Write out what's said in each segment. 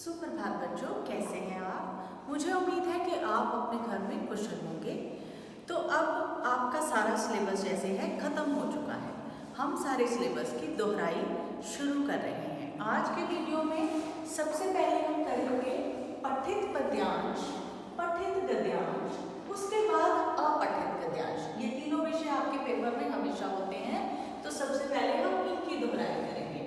सुप्रभात बच्चों, कैसे हैं आप। मुझे उम्मीद है कि आप अपने घर में कुशल होंगे। तो अब आपका सारा सिलेबस जैसे है ख़त्म हो चुका है। हम सारे सिलेबस की दोहराई शुरू कर रहे हैं। आज के वीडियो में सबसे पहले हम करेंगे पठित पद्यांश, पठित गद्यांश, उसके बाद अपठित गद्यांश। ये तीनों विषय आपके पेपर में हमेशा होते हैं, तो सबसे पहले हम इनकी दोहराई करेंगे।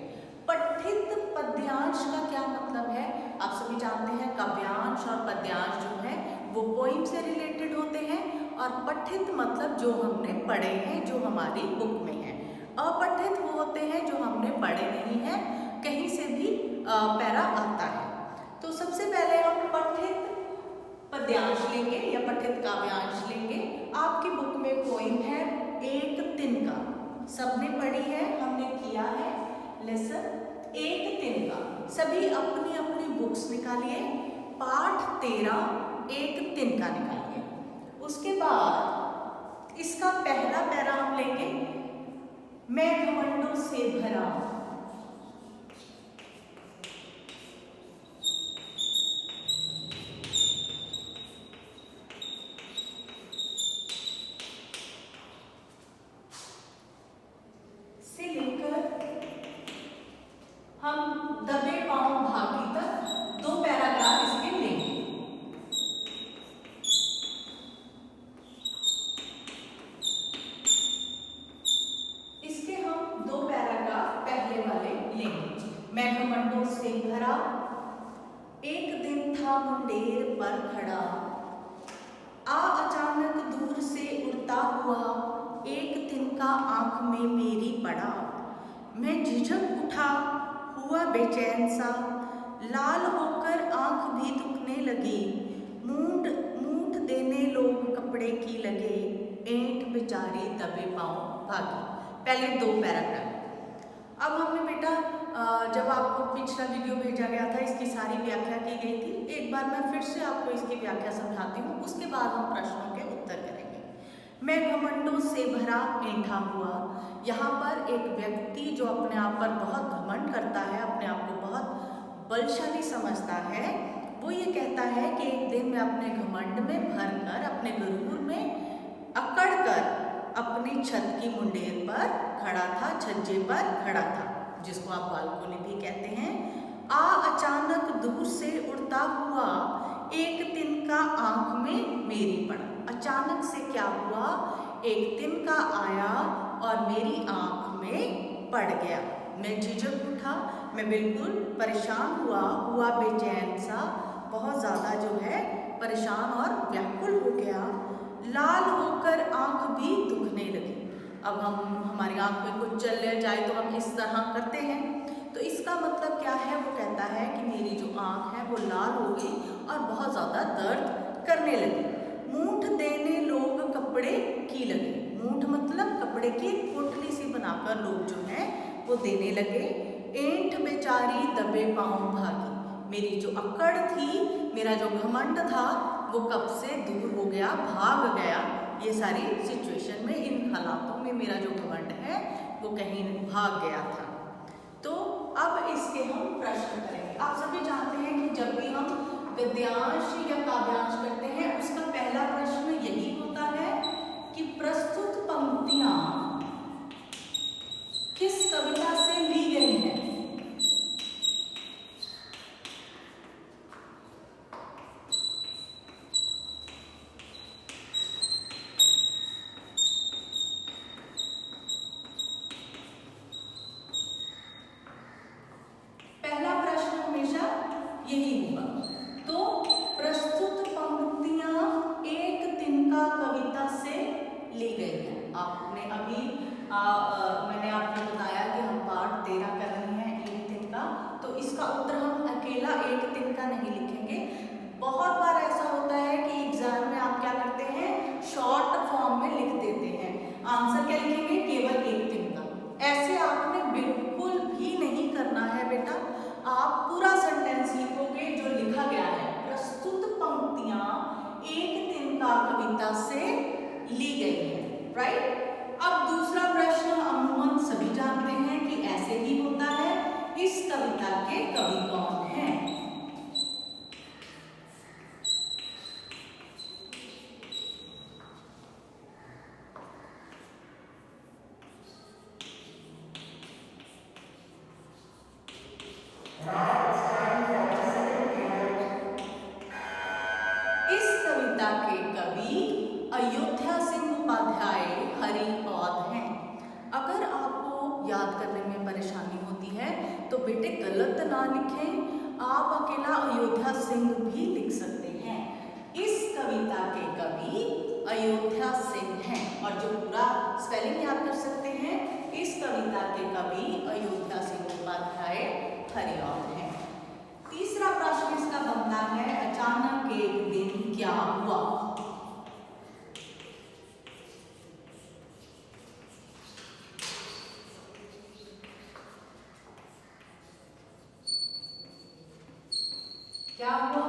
पठित पद्यांश का क्या मतलब है? आप सभी जानते हैं काव्यांश और पद्यांश जो है वो पोइम से रिलेटेड होते हैं, और पठित मतलब जो हमने पढ़े हैं, जो हमारी बुक में है। अपठित वो होते हैं जो हमने पढ़े नहीं हैं, कहीं से भी पैरा आता है। तो सबसे पहले हम पठित पद्यांश लेंगे या पठित काव्यांश लेंगे। आपकी बुक में पोइम है एक तिनका, सबने पढ़ी है, हमने किया है लेसन एक तिनका। सभी अपनी अपनी बुक्स निकालिए। पाठ 13 एक तिनका निकालिए। उसके बाद इसका पहला पैरा हम लेंगे, मैं घमंडों से भरा। से लेकर हम दबे पांव भागी तक दो पैराग्राफ इसके लेंगे। इसके हम दो पैराग्राफ पहले वाले लेंगे। मैं घमंडों से भरा, एक दिन था मुंडेर पर खड़ा, आ अचानक दूर से उड़ता हुआ, एक तिनका आंख में मेरी पड़ा। मैं झिझक उठा, हुआ बेचैन सा, लाल होकर आंख भी दुखने लगी। मूठ मूठ देने लोग कपड़े की लगे, ऐंठ बेचारी दबे पांव भागी। पहले दो पैराग्राफ। अब हमने बेटा जब आपको पिछला वीडियो भेजा गया था, इसकी सारी व्याख्या की गई थी। एक बार मैं फिर से आपको इसकी व्याख्या समझाती हूँ, उसके बाद हम प्रश्नों के उत्तर करेंगे। मैं घमंडों से भरा ऐंठा हुआ। यहाँ पर एक व्यक्ति जो अपने आप पर बहुत घमंड करता है, अपने आप को बहुत बलशाली समझता है, वो ये कहता है कि एक दिन मैं अपने घमंड में भरकर, अपने गुरूर में अकड़ कर अपनी छत की मुंडेर पर खड़ा था, छज्जे पर खड़ा था, जिसको आप बालकोनी भी कहते हैं। आ अचानक दूर से उड़ता हुआ, एक तिनका आंख में मेरी पड़ा। अचानक से क्या हुआ? एक तिनका आया और मेरी आंख में पड़ गया। मैं झिझक उठा, मैं बिल्कुल परेशान हुआ बेचैन सा, बहुत ज़्यादा जो है परेशान और व्याकुल हो गया। लाल होकर आंख भी दुखने लगी। अब हमारी आंख में कुछ चल जाए तो हम इस तरह करते हैं, तो इसका मतलब क्या है? वो कहता है कि मेरी जो आंख है वो लाल हो गई और बहुत ज़्यादा दर्द करने लगी। मूठ देने लोग कपड़े की लगे। मूठ मतलब कपड़े की पोटली सी बनाकर लोग जो है वो देने लगे। ऐंठ बेचारी दबे पांव भागी। मेरी जो अकड़ थी, मेरा जो घमंड था, वो कब से दूर हो गया, भाग गया। ये सारी सिचुएशन में, इन हालातों में मेरा जो घमंड है वो कहीं भाग गया था। तो अब इसके हम प्रश्न करेंगे। आप सभी जानते हैं कि जब भी हम गद्यांश या काव्यांश करते हैं, उसका पहला प्रश्न यही होता है कि प्रस्तुत पंक्तियां किस कविता से ली गई हैं। पहला प्रश्न हमेशा यही होगा। तो प्रस्तुत पंक्तियां एक तिनका कविता से ली गई हैं। आपने अभी मैंने आपको बताया कि हम पाठ 13 कर रहे हैं एक तिनका, तो इसका उत्तर हम अकेला एक तिनका नहीं लिखेंगे। बहुत बार ऐसा होता है कि एग्जाम में आप क्या करते हैं, शॉर्ट फॉर्म में लिख देते हैं। आंसर क्या लिखेंगे? केवल एक तिनका। ऐसे आपने बिल्कुल भी नहीं करना है बेटा। आप पूरा सेंटेंस लिखोगे जो लिखा गया है। प्रस्तुत पंक्तियां एक तिनका कविता से ली गई है, राइट। अब दूसरा प्रश्न अमूमन सभी जानते हैं कि ऐसे ही होता है, इस कविता के कवि कौन हैं? इस कविता के कवि अयोध्या सिंह उपाध्याय हरिऔध हैं। अगर आपको याद करने में परेशानी होती है तो बेटे गलत ना लिखें, आप अकेला अयोध्या सिंह भी लिख सकते हैं। इस कविता के कवि अयोध्या सिंह हैं और जो पूरा स्पेलिंग याद कर सकते हैं, इस कविता के कवि अयोध्या सिंह उपाध्याय हरिऔध हैं। तीसरा प्रश्न इसका बनता है, अचानक एक दिन क्या हुआ। क्या हुआ?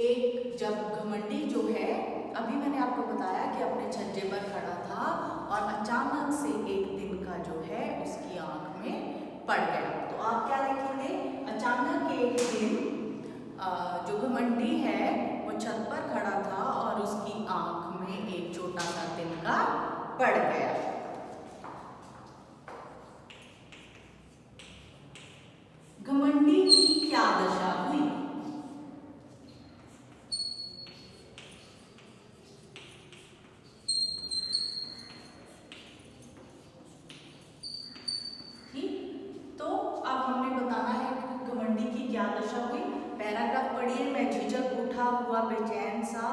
एक जब घमंडी जो है, अभी मैंने आपको बताया कि अपने छज्जे पर खड़ा था और अचानक से एक दिन का जो है उसकी आंख में पड़ गया। तो आप क्या लिखेंगे? अचानक एक दिन जो घमंडी है वो छत पर खड़ा था और उसकी आंख में एक छोटा सा तिनका पड़ गया। घमंडी की क्या दशा हुई? पैराग्राफ पढ़िए। मैं झिझक उठा हुआ बेचैन सा,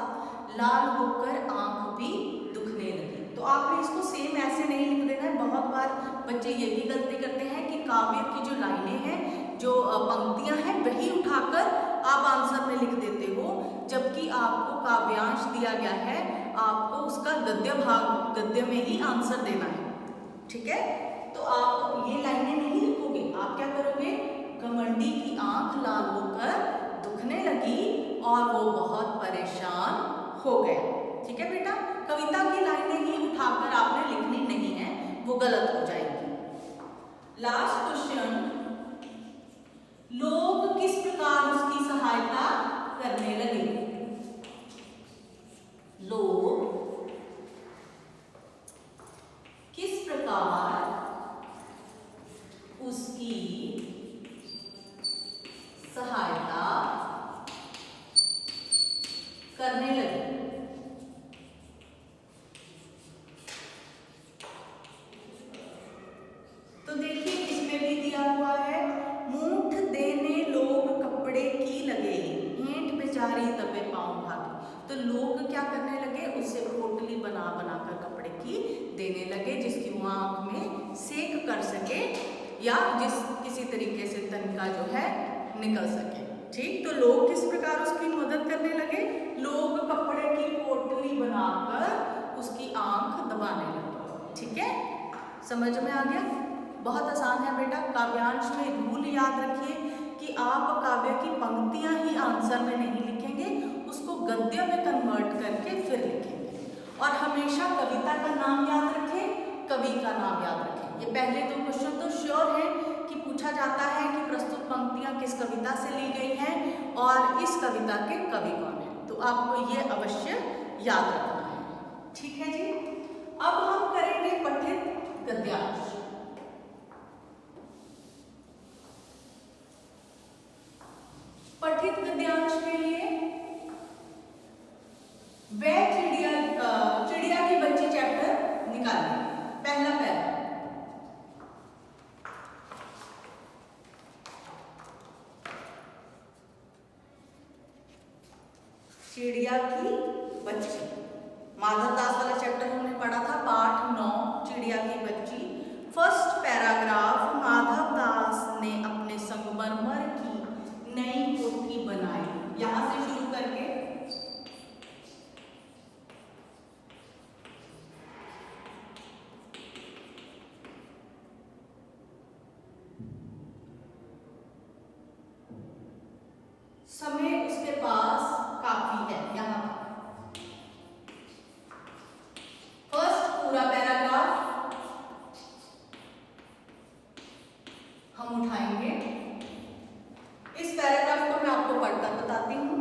लाल होकर आंख भी दुखने लगी। तो आपने इसको सेम ऐसे नहीं लिख देना है। बहुत बार बच्चे ये भी गलती करते हैं कि काव्य की जो लाइनें हैं, जो पंक्तियां हैं, वही उठाकर आप आंसर में लिख देते हो, जबकि आपको काव्यांश दिया गया है, आपको उसका गद्य भाग, गद्य में ही आंसर देना है। ठीक है, तो आप ये लाइनें नहीं लिखोगे। आप क्या करोगे? घमंडी की आंख लाल होकर दुखने लगी और वो बहुत परेशान हो गया। ठीक है बेटा, कविता की लाइनें ही उठाकर आपने लिखनी नहीं है, वो गलत हो जाएगी। लास्ट क्वेश्चन, लोग किस प्रकार उसकी सहायता करने लगे? लोग किस प्रकार उसकी सहायता करने लगे? तो देखिए इसमें भी दिया हुआ है, मूठ देने लोग कपड़े की लगे, ईंट बेचारी दबे पांव भागे। तो लोग क्या करने लगे? उससे पोटली बना बनाकर कपड़े की देने लगे, जिसकी वो आंख में सेक कर सके या जिस किसी तरीके से तनका जो है निकल सके। ठीक, तो लोग किस प्रकार उसकी मदद करने लगे? लोग कपड़े की पोटली बनाकर उसकी आंख दबाने लगे। ठीक है, समझ में आ गया? बहुत आसान है बेटा। काव्यांश में रूल याद रखिए कि आप काव्य की पंक्तियां ही आंसर में नहीं लिखेंगे, उसको गद्य में कन्वर्ट करके फिर लिखेंगे। और हमेशा कविता का नाम याद रखें, कवि का नाम याद रखें। ये पहले दो क्वेश्चन तो श्योर है कि पूछा जाता है कि प्रस्तुत पंक्तियां किस कविता से ली गई हैं और इस कविता के कवि कौन है। तो आपको ये अवश्य याद रखना है। ठीक है जी, अब हम करेंगे पठित गद्यांश। पठित गद्यांश के लिए वह चिड़िया की बच्ची चैप्टर निकालिए। पहला पैरा, चिड़िया की बच्ची, माधव दास वाला चैप्टर हमने पढ़ा था, पाठ 9, चिड़िया की बच्ची। फर्स्ट पैराग्राफ, माधव दास ने अपने संगमरमर की नई कोठी बनाई। यहां से शुरू करके समय उसके पास काफी है। यहां फर्स्ट पूरा पैराग्राफ हम उठाएंगे। इस पैराग्राफ को मैं आपको पढ़कर बताती हूँ।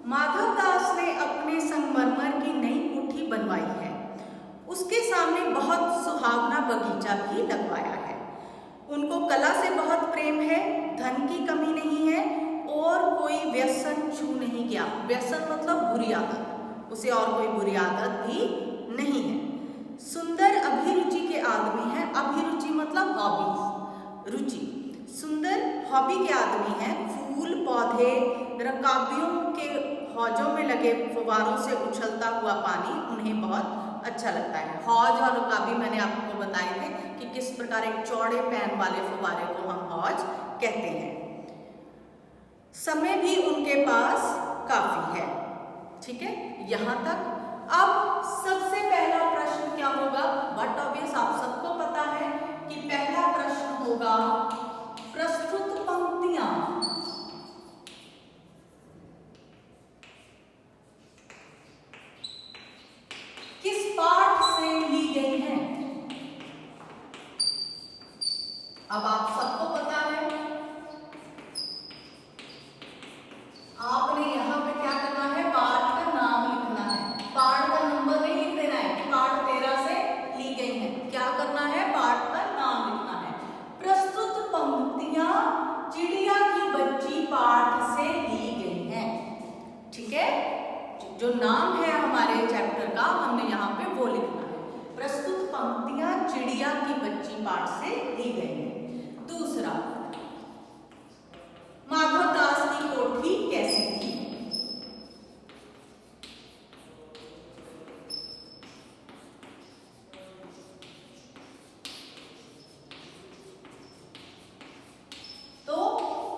माधव दास ने अपने संगमरमर की नई कोठी बनवाई है। उसके सामने बहुत सुहावना बगीचा भी लगवाया है। उनको कला से बहुत प्रेम है, धन की कमी नहीं है और कोई व्यसन छू नहीं गया। व्यसन मतलब बुरी आदत, उसे और कोई बुरी आदत भी नहीं है। सुंदर अभिरुचि के आदमी है। अभिरुचि मतलब हॉबीज, रुचि। सुंदर हॉबी के आदमी है। फूल पौधे रकाबियों के हौजों में लगे फव्वारों से उछलता हुआ पानी उन्हें बहुत अच्छा लगता है। हौज और रकाबी मैंने आपको बताए थे कि किस प्रकार एक चौड़े पैन वाले फव्वारे को हम हौज कहते हैं। समय भी उनके पास काफी है। ठीक है, यहां तक। अब सबसे पहला प्रश्न क्या होगा? बट ऑब्वियस आप सबको पता है कि पहला प्रश्न होगा प्रस्तुत पंक्तियां किस पाठ से ली गई हैं? अब आप सबको पता है, आपने यहां पे क्या करना है? पाठ का नाम लिखना है। पाठ का नंबर नहीं लिख देना है कि पाठ 13 से ली गई है। क्या करना है? पाठ का नाम लिखना है। प्रस्तुत पंक्तियां चिड़िया की बच्ची पाठ से ली गई हैं। ठीक है, जो नाम है हमारे चैप्टर का हमने यहाँ पे वो लिखना है। प्रस्तुत पंक्तियां चिड़िया की बच्ची पाठ से ली गई हैं। दूसरा, माधव दास की कोठी कैसी थी? तो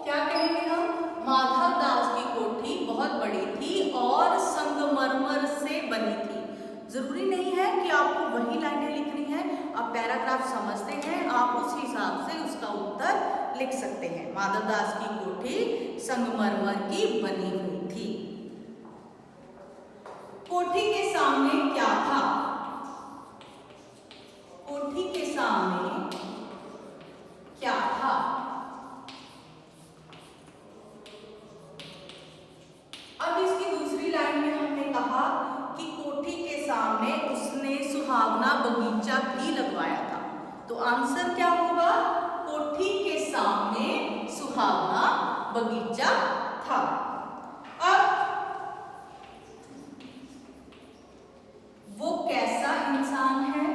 क्या कहेंगे हम? माधव दास की कोठी बहुत बड़ी थी और संगमरमर से बनी थी। जरूरी नहीं है कि आपको वही लाइनें लिखनी है, आप पैराग्राफ समझते हैं, आप उस हिसाब से उसका उत्तर लिख सकते हैं। माधव दास की कोठी संगमरमर की बनी हुई थी। कोठी के सामने क्या था? कोठी के सामने क्या था? अब इसकी दूसरी लाइन में हमने कहा कि कोठी के सामने उसने सुहावना बगीचा भी लगवाया था। तो आंसर क्या होगा? कोठी के सामने सुहावना बगीचा था। अब वो कैसा इंसान है?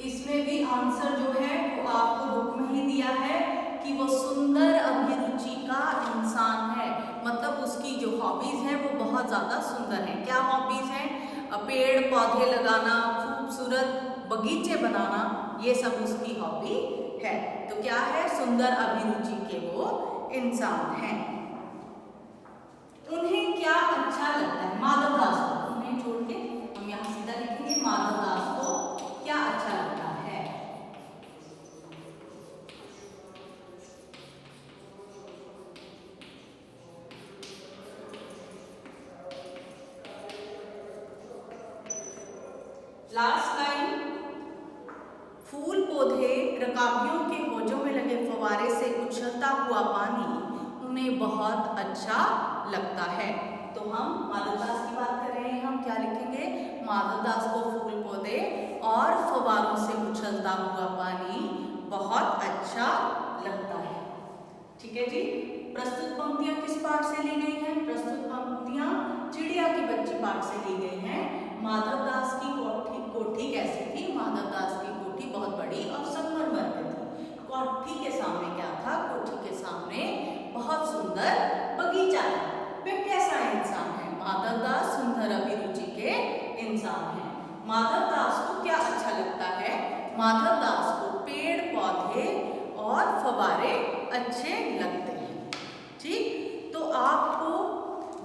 इसमें भी आंसर जो है वो आपको बुक में ही दिया है कि वो सुंदर अभिरुचि का इंसान है। मतलब उसकी जो हॉबीज हैं वो बहुत ज्यादा सुंदर हैं। क्या हॉबीज हैं? पेड़ पौधे लगाना, खूबसूरत बगीचे बनाना, ये सब उसकी हॉबी है। तो क्या है? सुंदर अभिरुचि के वो इंसान हैं। उन्हें क्या अच्छा लगता है? माधव दास को, उन्हें छोड़ के हम यहाँ सीधा लिखेंगे, माधव दास को क्या अच्छा लगता है? लास्ट लाइन, फूल पौधे रकाबियों के होजों में लगे फव्वारे से उछलता हुआ पानी उन्हें बहुत अच्छा लगता है। तो हम माधव दास की बात कर रहे हैं, हम क्या लिखेंगे? माधव दास को फूल पौधे और फव्वारों से उछलता हुआ पानी बहुत अच्छा लगता है। ठीक है जी। प्रस्तुत पंक्तियां किस पाठ से ली गई हैं? प्रस्तुत पंक्तियां चिड़िया की बच्ची पाठ से ली गई हैं। माधव दास की कोठी कैसी थी? माधव दास की कोठी बहुत बड़ी और संगमरमर की थी। कोठी के सामने क्या था? कोठी के सामने बहुत सुंदर बगीचा था। वह कैसा इंसान है? माधव दास सुंदर अभिरुचि के इंसान है। माधव दास को क्या अच्छा लगता है? माधव दास को पेड़ पौधे और फव्वारे अच्छे लगते हैं। ठीक, तो आपको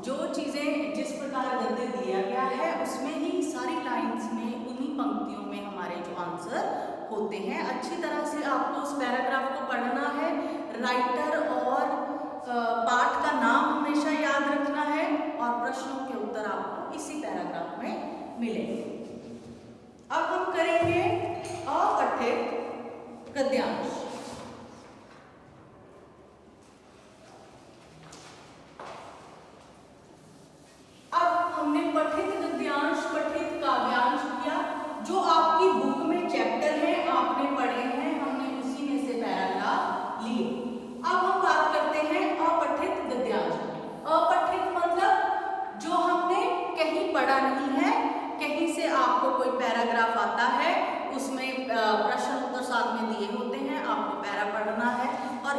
जो चीजें जिस प्रकार गद्य दिया गया है उसमें ही सारी लाइंस में उन्हीं पंक्तियों में हमारे जो आंसर होते हैं। अच्छी तरह से आपको उस पैराग्राफ को पढ़ना है। राइटर और पाठ का नाम हमेशा याद रखना है और प्रश्नों के उत्तर आपको इसी पैराग्राफ में मिलेंगे। अब हम करेंगे अपठित गद्यांश। अब हमने पठित गद्यांश, पठित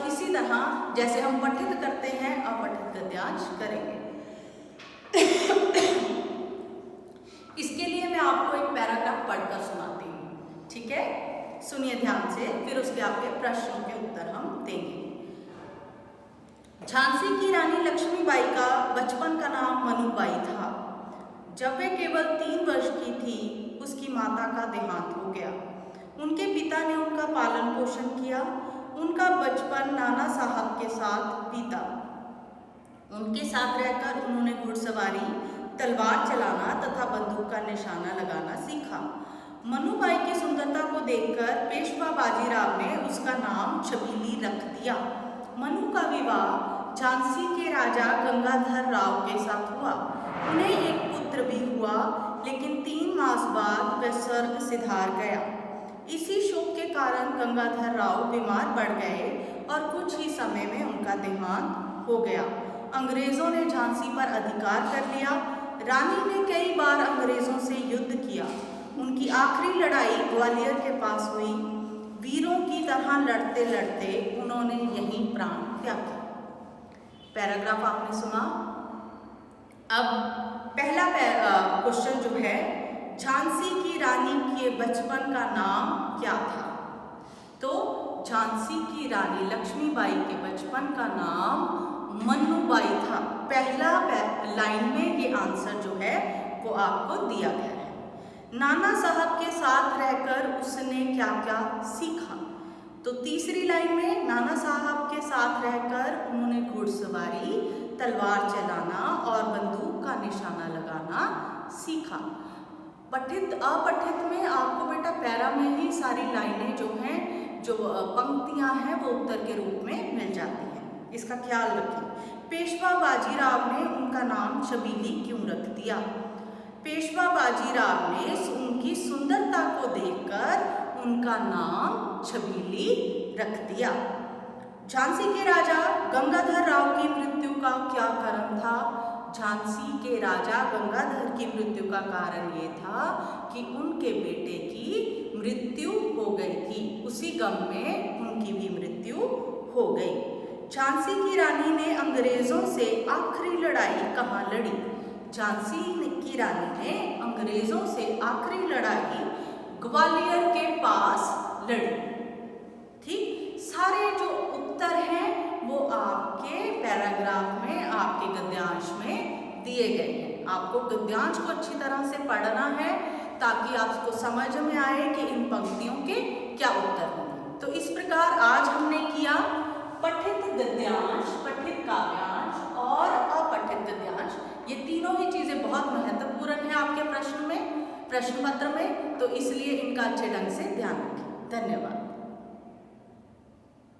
इसी तरह जैसे हम पठित करते हैं अपठित गद्यांश करेंगे। इसके लिए मैं आपको एक पैराग्राफ पढ़कर सुनाती हूँ, ठीक है? सुनिए ध्यान से, फिर उसके आपके प्रश्नों के उत्तर हम देंगे। झांसी की रानी लक्ष्मीबाई का बचपन का नाम मनुबाई था। जब वे केवल 3 वर्ष की थी, उसकी माता का देहांत हो गया। उनके पिता ने उनका पालन पोषण किया। उनका बचपन नाना साहब के साथ बीता। उनके साथ रहकर उन्होंने घुड़सवारी, तलवार चलाना तथा बंदूक का निशाना लगाना सीखा। मनुबाई की सुंदरता को देखकर पेशवा बाजीराव ने उसका नाम छबीली रख दिया। मनु का विवाह झांसी के राजा गंगाधर राव के साथ हुआ। उन्हें एक पुत्र भी हुआ, लेकिन 3 मास बाद वह स्वर्ग सिधार गया। इसी शोक के कारण गंगाधर राव बीमार पड़ गए और कुछ ही समय में उनका देहांत हो गया। अंग्रेजों ने झांसी पर अधिकार कर लिया। रानी ने कई बार अंग्रेजों से युद्ध किया। उनकी आखिरी लड़ाई ग्वालियर के पास हुई। वीरों की तरह लड़ते लड़ते उन्होंने यहीं प्राण त्याग किया। पैराग्राफ आपने सुना। अब पहला क्वेश्चन जो है, झांसी की रानी के बचपन का नाम क्या था? तो झांसी की रानी लक्ष्मीबाई के बचपन का नाम मनुबाई था। पहला लाइन में ये आंसर जो है वो आपको दिया गया है। नाना साहब के साथ रहकर उसने क्या क्या सीखा? तो तीसरी लाइन में नाना साहब के साथ रहकर उन्होंने घुड़सवारी, तलवार चलाना और बंदूक का निशाना लगाना सीखा। पठित अपठित में आपको बेटा पैरा में ही सारी लाइनें जो हैं, जो पंक्तियां हैं, वो उत्तर के रूप में मिल जाती हैं। इसका ख्याल रखिए। पेशवा बाजीराव ने उनका नाम छबीली क्यों रख दिया? पेशवा बाजीराव ने उनकी सुंदरता को देखकर उनका नाम छबीली रख दिया। झांसी के राजा गंगाधर राव की मृत्यु का क्या कारण था? झांसी के राजा गंगाधर की मृत्यु का कारण ये था कि उनके बेटे की मृत्यु हो गई थी। उसी गम में उनकी भी मृत्यु हो गई। झांसी की रानी ने अंग्रेजों से आखिरी लड़ाई कहाँ लड़ी? झांसी की रानी ने अंग्रेजों से आखिरी लड़ाई ग्वालियर के पास लड़ी। ठीक, सारे जो उत्तर हैं वो आपके पैराग्राफ में, आपके गद्यांश में दिए गए हैं। आपको गद्यांश को अच्छी तरह से पढ़ना है ताकि आपको समझ में आए कि इन पंक्तियों के क्या उत्तर होंगे। तो इस प्रकार आज हमने किया पठित गद्यांश, पठित काव्यांश और अपठित गद्यांश। ये तीनों ही चीजें बहुत महत्वपूर्ण है आपके प्रश्न पत्र में, तो इसलिए इनका अच्छे ढंग से ध्यान रखें। धन्यवाद।